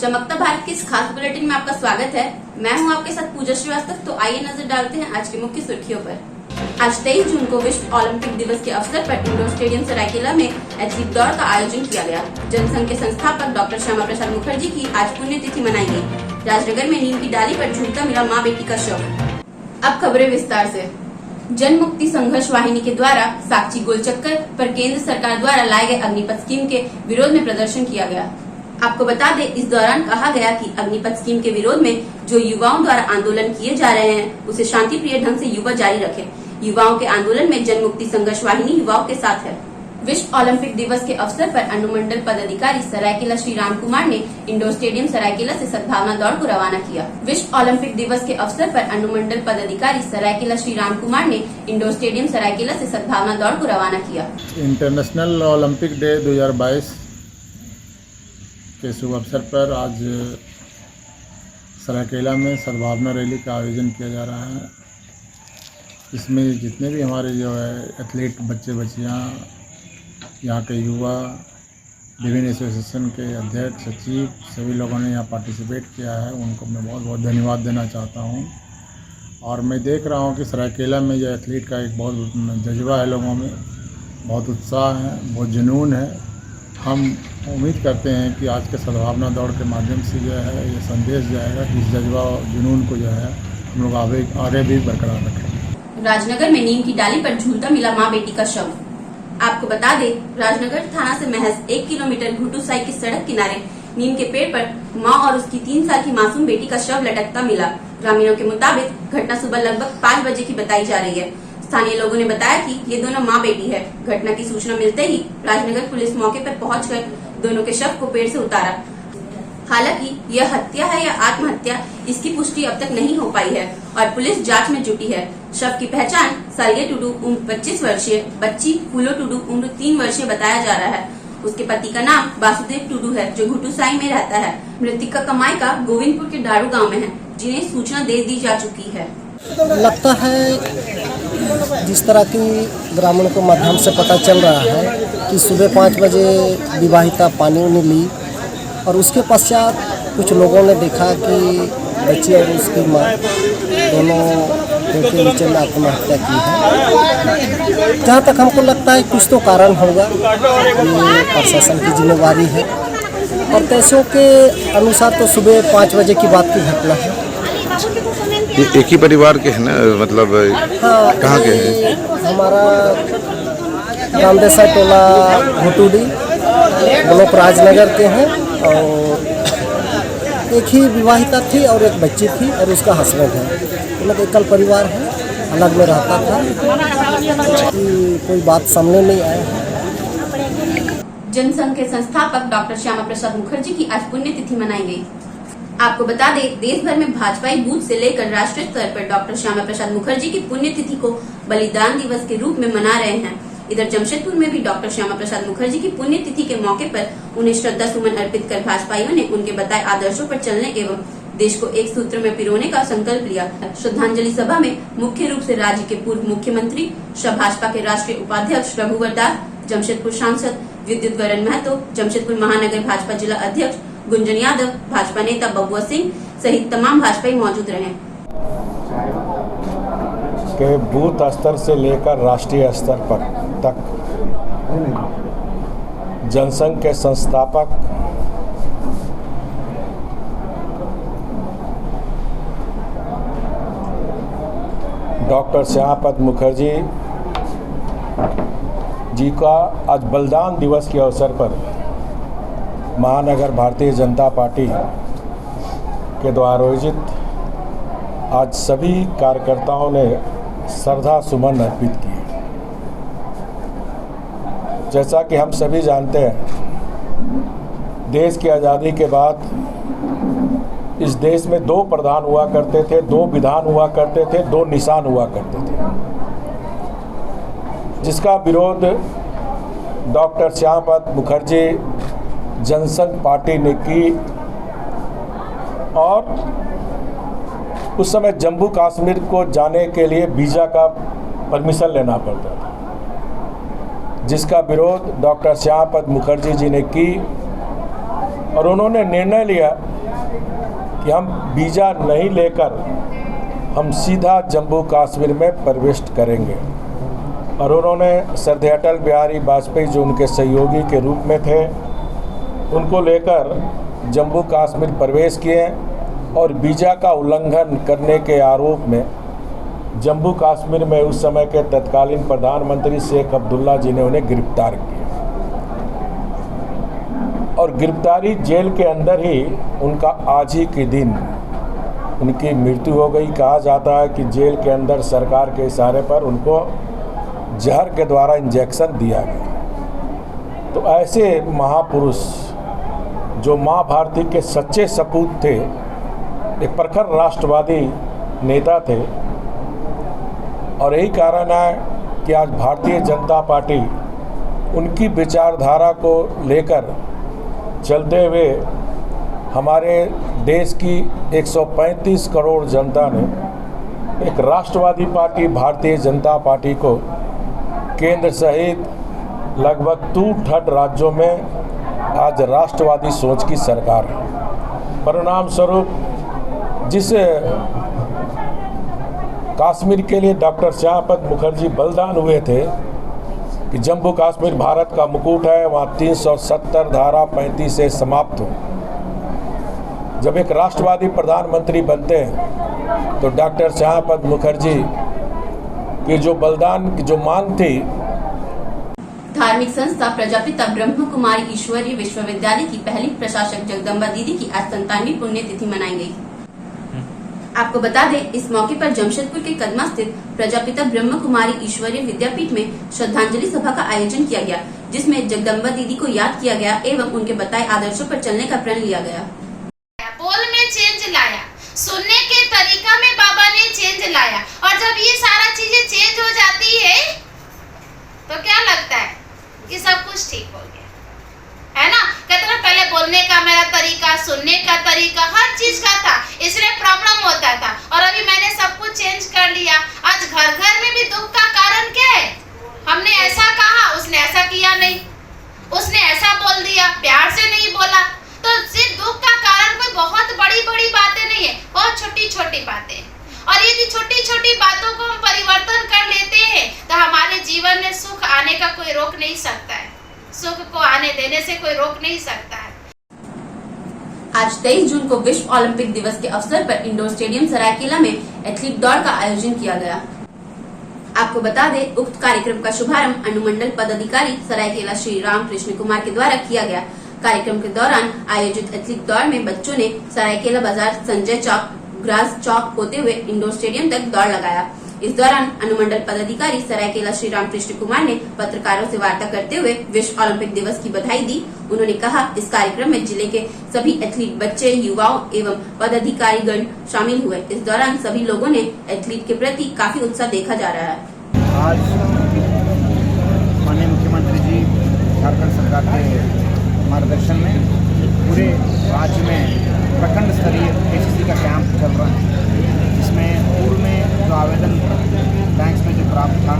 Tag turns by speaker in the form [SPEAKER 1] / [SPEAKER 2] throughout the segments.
[SPEAKER 1] चमकता भारत के इस खास बुलेटिन में आपका स्वागत है। मैं हूं आपके साथ पूजा श्रीवास्तव। तो आइए नजर डालते हैं आज की मुख्य सुर्खियों पर। आज 23 जून को विश्व ओलंपिक दिवस के अवसर पर इंडोर स्टेडियम सरायकेला में एथलीट दौड़ का आयोजन किया गया। जनसंघ के संस्थापक डॉक्टर श्यामा प्रसाद मुखर्जी की आज पुण्यतिथि मनाई गई। राजनगर में नीम की डाली पर झूलता मिला माँ बेटी का शव। अब खबरें विस्तार से। जन मुक्ति संघर्ष वाहिनी के द्वारा साक्षी गोलचक्कर पर केंद्र सरकार द्वारा लाए गए अग्निपथ स्कीम के विरोध में प्रदर्शन किया गया। आपको बता दें, इस दौरान कहा गया कि अग्निपथ स्कीम के विरोध में जो युवाओं द्वारा आंदोलन किए जा रहे हैं उसे शांतिप्रिय ढंग से युवा जारी रखें। युवाओं के आंदोलन में जन मुक्ति संघर्ष वाहिनी युवाओं के साथ है। विश्व ओलंपिक दिवस के अवसर पर अनुमंडल पदाधिकारी सरायकेला श्री राम कुमार ने इंडोर स्टेडियम सरायकेला से सद्भावना दौड़ को रवाना किया। विश्व ओलंपिक दिवस के अवसर पर अनुमंडल पदाधिकारी सरायकेला श्री राम कुमार ने इंडोर स्टेडियम सरायकेला से सद्भावना दौड़ को रवाना किया।
[SPEAKER 2] इंटरनेशनल ओलंपिक डे 2022 के शुभ अवसर पर आज सरायकेला में सद्भावना रैली का आयोजन किया जा रहा है। इसमें जितने भी हमारे जो है एथलीट बच्चे बच्चियाँ, यहाँ के युवा, विभिन्न एसोसिएशन के अध्यक्ष सचिव सभी लोगों ने यहाँ पार्टिसिपेट किया है, उनको मैं बहुत बहुत धन्यवाद देना चाहता हूँ। और मैं देख रहा हूँ कि सरायकेला में जो एथलीट का एक बहुत जज्बा है, लोगों में बहुत उत्साह है, बहुत जुनून है। हम उम्मीद करते हैं कि आज के सद्भावना दौड़ के माध्यम से जो है ये संदेश जाएगा कि इस जज्बा और जुनून को जो है हम लोग आगे भी बरकरार रखें।
[SPEAKER 1] राजनगर में नीम की डाली पर झूलता मिला माँ बेटी का शव। आपको बता दें, राजनगर थाना से महज 1 किलोमीटर घुटू साई की सड़क किनारे नीम के पेड़ पर मां और उसकी 3 साल की मासूम बेटी का शव लटकता मिला। ग्रामीणों के मुताबिक घटना सुबह लगभग 5 बजे की बताई जा रही है। स्थानीय लोगों ने बताया कि ये दोनों मां बेटी है। घटना की सूचना मिलते ही राजनगर पुलिस मौके पर पहुंचकर दोनों के शव को पेड़ से उतारा। हालांकि यह हत्या है या आत्महत्या, इसकी पुष्टि अब तक नहीं हो पाई है और पुलिस जांच में जुटी है। शव की पहचान सालगे टुडू उम्र 25 वर्षीय, बच्ची फूलो टुडू उम्र 3 वर्षीय बताया जा रहा है। उसके पति का नाम वासुदेव टुडू है, जो घुटू साई में रहता है। मृतक का मायका गोविंदपुर के डारू गाँव में है, जिन्हें सूचना दे दी जा चुकी है।
[SPEAKER 3] लगता है जिस तरह की ग्रामीणों को माध्यम से पता चल रहा है कि सुबह 5 बजे विवाहिता पानी उनी ली और उसके पश्चात कुछ लोगों ने देखा कि बच्ची और उसकी माँ दोनों पेड़ के नीचे में आत्महत्या की है। जहाँ तक हमको लगता है कुछ तो कारण होगा, ये प्रशासन की जिम्मेवारी है। और तैसों के अनुसार तो सुबह 5 बजे की बात की घटना है।
[SPEAKER 4] ये एक ही परिवार के हैं ना, मतलब
[SPEAKER 3] हाँ,
[SPEAKER 4] कहाँ के हैं?
[SPEAKER 3] हमारा रामदेसा टोला घुटूडी ब्लॉक राजनगर के हैं और एक ही विवाहिता थी और एक बच्ची थी और उसका हस्बैंड है। मतलब एकल परिवार है, अलग में रहता था। कोई बात सामने नहीं आया है।
[SPEAKER 1] जनसंघ के संस्थापक डॉक्टर श्यामा प्रसाद मुखर्जी की आज पुण्यतिथि मनाई गई। आपको बता दें, देश भर में भाजपाई बूथ से लेकर राष्ट्रीय स्तर पर डॉक्टर श्यामा प्रसाद मुखर्जी की पुण्यतिथि को बलिदान दिवस के रूप में मना रहे हैं। इधर जमशेदपुर में भी डॉक्टर श्यामा प्रसाद मुखर्जी की पुण्यतिथि के मौके पर उन्हें श्रद्धा सुमन अर्पित कर भाजपाइयों ने उनके बताए आदर्शों पर चलने एवं देश को एक सूत्र में पिरोने का संकल्प लिया। श्रद्धांजलि सभा में मुख्य रूप से राज्य के पूर्व मुख्यमंत्री, भाजपा के राष्ट्रीय उपाध्यक्ष रघुवर दास, जमशेदपुर सांसद विद्युत वरण महतो, जमशेदपुर महानगर भाजपा जिला अध्यक्ष गुंजन यादव, भाजपा नेता बबुआ सिंह सहित तमाम भाजपाई मौजूद रहे।
[SPEAKER 5] के बूथ स्तर से लेकर राष्ट्रीय स्तर पर तक जनसंघ के संस्थापक डॉक्टर श्यामा प्रसाद मुखर्जी जी का आज बलिदान दिवस के अवसर पर महानगर भारतीय जनता पार्टी के द्वारा आयोजित आज सभी कार्यकर्ताओं ने श्रद्धा सुमन अर्पित किए। जैसा कि हम सभी जानते हैं, देश की आज़ादी के बाद इस देश में 2 प्रधान हुआ करते थे, 2 विधान हुआ करते थे, 2 निशान हुआ करते थे, जिसका विरोध डॉक्टर श्यामा प्रसाद मुखर्जी जनसंघ पार्टी ने की। और उस समय जम्मू कश्मीर को जाने के लिए वीज़ा का परमिशन लेना पड़ता था, जिसका विरोध डॉक्टर श्यामा प्रसाद मुखर्जी जी ने की। और उन्होंने निर्णय लिया कि हम वीज़ा नहीं लेकर हम सीधा जम्मू कश्मीर में प्रवेश करेंगे। और उन्होंने श्रद्धेय अटल बिहारी वाजपेयी जो उनके सहयोगी के रूप में थे, उनको लेकर जम्मू कश्मीर प्रवेश किए और वीज़ा का उल्लंघन करने के आरोप में जम्मू कश्मीर में उस समय के तत्कालीन प्रधानमंत्री शेख अब्दुल्ला जी ने उन्हें गिरफ्तार किया और गिरफ्तारी जेल के अंदर ही उनका आज ही के दिन उनकी मृत्यु हो गई। कहा जाता है कि जेल के अंदर सरकार के इशारे पर उनको जहर के द्वारा इंजेक्शन दिया गया। तो ऐसे महापुरुष जो माँ भारती के सच्चे सपूत थे, एक प्रखर राष्ट्रवादी नेता थे, और यही कारण है कि आज भारतीय जनता पार्टी उनकी विचारधारा को लेकर चलते हुए हमारे देश की 135 करोड़ जनता ने एक राष्ट्रवादी पार्टी भारतीय जनता पार्टी को केंद्र सहित लगभग 2/3 राज्यों में आज राष्ट्रवादी सोच की सरकार है। परिणाम स्वरूप जिस कश्मीर के लिए डॉक्टर श्यामाप्रसाद मुखर्जी बलिदान हुए थे कि जम्मू कश्मीर भारत का मुकुट है, वहाँ 370 धारा 35 से समाप्त हो। जब एक राष्ट्रवादी प्रधानमंत्री बनते हैं तो डॉक्टर श्यामाप्रसाद मुखर्जी की जो बलिदान की जो मांग थी।
[SPEAKER 1] धार्मिक संस्था प्रजापिता ब्रह्म कुमारी ईश्वरीय विश्वविद्यालय की पहली प्रशासक जगदम्बा दीदी की आज 57वीं पुण्यतिथि मनाई गई। आपको बता दें, इस मौके पर जमशेदपुर के कदमा स्थित प्रजापिता ब्रह्म कुमारी ईश्वरीय विद्यापीठ में श्रद्धांजलि सभा का आयोजन किया गया, जिसमें जगदम्बा दीदी को याद किया गया एवं उनके बताए आदर्शों पर चलने का प्रण लिया गया।
[SPEAKER 6] बोल में चेंज लाया, सुनने के तरीका में बाबा ने चेंज लाया, और जब ये सारा चीजें चेंज हो जाती है तो क्या लगता है कि सब कुछ ठीक हो गया, है ना। कहते ना, पहले बोलने का मेरा तरीका, सुनने का तरीका, हर चीज का था, इसलिए प्रॉब्लम होता था, और अभी मैंने सब कुछ चेंज कर लिया। आज घर घर में भी दुख का कारण क्या है? हमने ऐसा कहा, उसने ऐसा किया नहीं, उसने ऐसा बोल दिया, प्यार से नहीं बोला। तो सिर्फ दुख का कारण कोई बहुत बड़ी बड़ी बातें नहीं है, बहुत छोटी छोटी बातें। और यदि छोटी छोटी बातों को हम परिवर्तन कर लेते हैं तो हमारे जीवन में सुख आने का कोई रोक नहीं सकता है, सुख को आने देने से कोई रोक नहीं सकता है।
[SPEAKER 1] आज 23 जून को विश्व ओलंपिक दिवस के अवसर पर इंडोर स्टेडियम सरायकेला में एथलीट दौड़ का आयोजन किया गया। आपको बता दें, उक्त कार्यक्रम का शुभारंभ अनुमंडल पदाधिकारी सरायकेला श्री राम कृष्ण कुमार के द्वारा किया गया। कार्यक्रम के दौरान आयोजित एथलीट दौड़ में बच्चों ने सरायकेला बाजार, संजय चौक, ग्रास चौक होते हुए इंडोर स्टेडियम तक दौड़ लगाया। इस दौरान अनुमंडल पदाधिकारी सरायकेला श्री रामकृष्ण कुमार ने पत्रकारों से वार्ता करते हुए विश्व ओलंपिक दिवस की बधाई दी। उन्होंने कहा, इस कार्यक्रम में जिले के सभी एथलीट बच्चे, युवाओं एवं पदाधिकारीगण शामिल हुए। इस दौरान सभी लोगों ने एथलीट के प्रति काफी उत्साह देखा जा रहा है।
[SPEAKER 7] आज माननीय मुख्यमंत्री जी झारखंड सरकार के मार्गदर्शन में पूरे राज्य में प्रखंड स्तरीय एचएससी का कैंप चल रहा है, जिसमें पूर्व में जो आवेदन बैंक में जो प्राप्त था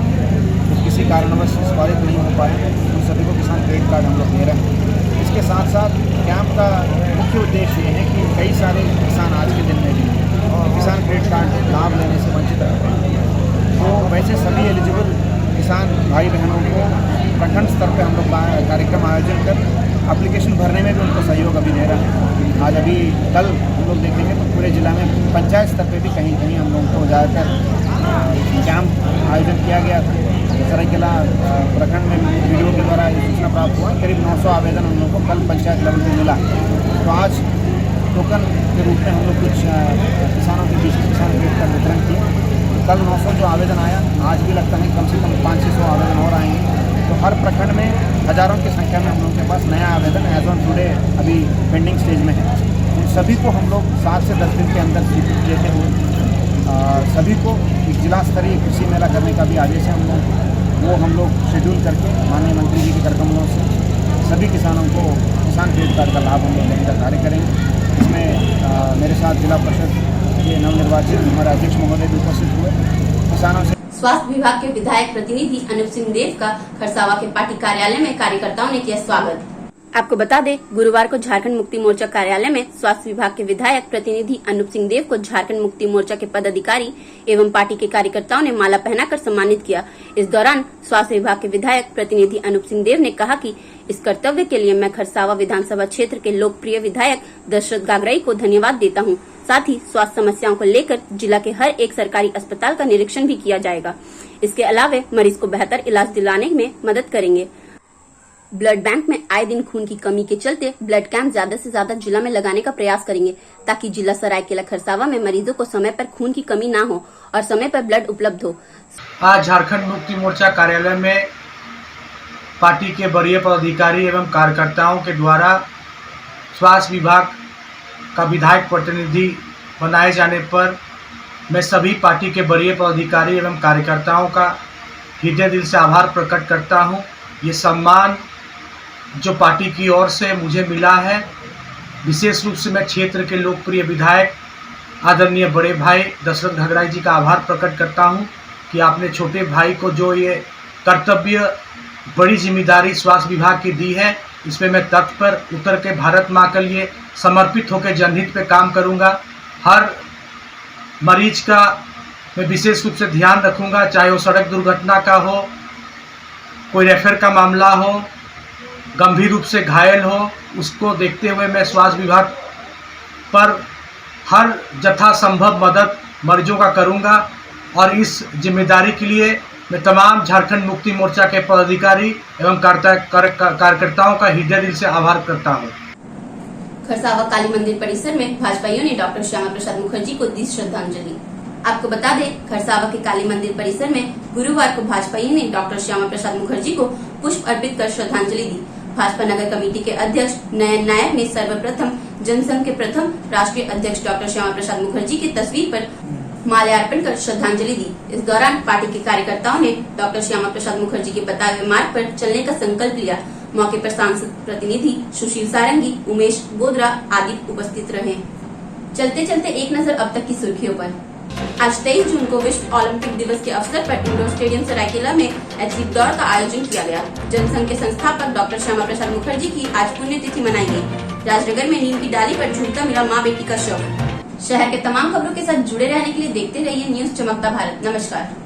[SPEAKER 7] तो किसी कारणवश स्वीकृत नहीं हो पाए, उन सभी को किसान क्रेडिट कार्ड हम लोग दे रहे हैं। इसके साथ साथ कैंप का मुख्य उद्देश्य ये है कि कई सारे किसान आज के दिन में भी किसान क्रेडिट कार्ड लाभ लेने से वंचित रहते हैं। तो वैसे सभी एलिजिबल किसान भाई बहनों को प्रखंड स्तर पर हम लोग कार्यक्रम आयोजन कर एप्लीकेशन भरने में भी उनको सहयोग अभी दे रहे हैं। आज अभी कल हम लोग देखेंगे तो पूरे जिला में पंचायत स्तर पे भी कहीं कहीं हम लोगों को जाकर कैंप आयोजन किया गया था। सरायकेला प्रखंड में वीडियो के द्वारा ये सूचना प्राप्त हुआ, करीब 900 आवेदन हम लोग को कल पंचायत लेवल पर मिला। तो आज टोकन के रूप में हम लोग कुछ किसानों के बीच किसान क्रेडिट का वितरण किए। कल 900 जो आवेदन आया, आज भी लगता है कम से कम 500-600 आवेदन और आएंगे। तो हर प्रखंड में हज़ारों की संख्या में हम लोगों के पास नया आवेदन एज ऑन टुडे अभी पेंडिंग स्टेज में है। उन सभी को हम लोग 7 से 10 दिन के अंदर स्वीकृत देते हुए सभी को एक जिला स्तरीय कृषि मेला करने का भी आदेश है हम लोग, वो हम लोग शेड्यूल करके माननीय मंत्री जी के कार्यक्रमों से सभी किसानों को किसान क्रेडिट कार्ड का लाभ हम लोग देने का कार्य करेंगे। इसमें मेरे साथ जिला परिषद के नवनिर्वाचित हमारे अध्यक्ष महोदय भी उपस्थित हुए। किसानों से
[SPEAKER 1] स्वास्थ्य विभाग के विधायक प्रतिनिधि अनुप सिंह देव का खरसावा के पार्टी कार्यालय में कार्यकर्ताओं ने किया स्वागत। आपको बता दें, गुरुवार को झारखंड मुक्ति मोर्चा कार्यालय में स्वास्थ्य विभाग के विधायक प्रतिनिधि अनूप सिंह देव को झारखंड मुक्ति मोर्चा के पदाधिकारी एवं पार्टी के कार्यकर्ताओं ने माला पहनाकर सम्मानित किया। इस दौरान स्वास्थ्य विभाग के विधायक प्रतिनिधि अनूप सिंह देव ने कहा कि इस कर्तव्य के लिए मैं खरसावा विधानसभा क्षेत्र के लोकप्रिय विधायक दशरथ गागराई को धन्यवाद देता हूँ। साथ ही स्वास्थ्य समस्याओं को लेकर जिला के हर एक सरकारी अस्पताल का निरीक्षण भी किया जाएगा। इसके अलावा मरीज को बेहतर इलाज दिलाने में मदद करेंगे। ब्लड बैंक में आए दिन खून की कमी के चलते ब्लड कैंप ज्यादा से ज्यादा जिला में लगाने का प्रयास करेंगे, ताकि जिला सरायकेला खरसावा में मरीजों को समय पर खून की कमी ना हो और समय पर ब्लड उपलब्ध हो।
[SPEAKER 8] आज झारखंड मुक्ति मोर्चा कार्यालय में पार्टी के वरीय पदाधिकारी एवं कार्यकर्ताओं के द्वारा स्वास्थ्य विभाग का विधायक प्रतिनिधि बनाए जाने पर मैं सभी पार्टी के वरीय पदाधिकारी एवं कार्यकर्ताओं का हृदय दिल से आभार प्रकट करता हूं। ये सम्मान जो पार्टी की ओर से मुझे मिला है, विशेष रूप से मैं क्षेत्र के लोकप्रिय विधायक आदरणीय बड़े भाई दशरथ गागराई जी का आभार प्रकट करता हूं कि आपने छोटे भाई को जो ये कर्तव्य, बड़ी जिम्मेदारी स्वास्थ्य विभाग की दी है, इसमें मैं तख्त पर उतर के भारत माँ के लिए समर्पित होकर जनहित पे काम करूंगा। हर मरीज का मैं विशेष रूप से ध्यान रखूंगा, चाहे वो सड़क दुर्घटना का हो, कोई रेफर का मामला हो, गंभीर रूप से घायल हो, उसको देखते हुए मैं स्वास्थ्य विभाग पर हर यथासंभव मदद मरीजों का करूंगा। और इस जिम्मेदारी के लिए मैं तमाम झारखंड मुक्ति मोर्चा के पदाधिकारी एवं कार्यकर्ताओं का हृदय दिल से आभार करता हूं।
[SPEAKER 1] खरसावा काली मंदिर परिसर में भाजपाइयों ने डॉक्टर श्यामा प्रसाद मुखर्जी को दी श्रद्धांजलि। आपको बता दें, खरसावा के काली मंदिर परिसर में गुरुवार को भाजपाइयों ने डॉक्टर श्यामा प्रसाद मुखर्जी को पुष्प अर्पित कर श्रद्धांजलि दी। भाजपा नगर कमेटी के अध्यक्ष नयन नायक ने सर्वप्रथम जनसंघ के प्रथम राष्ट्रीय अध्यक्ष डॉक्टर श्यामा प्रसाद मुखर्जी की तस्वीर पर माल्यार्पण कर श्रद्धांजलि दी। इस दौरान पार्टी के कार्यकर्ताओं ने डॉक्टर श्यामा प्रसाद मुखर्जी के बताए हुए मार्ग पर चलने का संकल्प लिया। मौके पर सांसद प्रतिनिधि सुशील सारंगी, उमेश बोदरा आदि उपस्थित रहे। चलते चलते एक नजर अब तक की सुर्खियों पर। आज 23 जून को विश्व ओलंपिक दिवस के अवसर पर इंडोर स्टेडियम सरायकेला में एथलीट दौड़ का आयोजन किया गया। जनसंघ के संस्थापक डॉक्टर श्यामा प्रसाद मुखर्जी की आज पुण्यतिथि मनाई गई। राजनगर में नीम की डाली पर झूलता मिला माँ बेटी का शव। शहर के तमाम खबरों के साथ जुड़े रहने के लिए देखते रहिए न्यूज चमकता भारत। नमस्कार।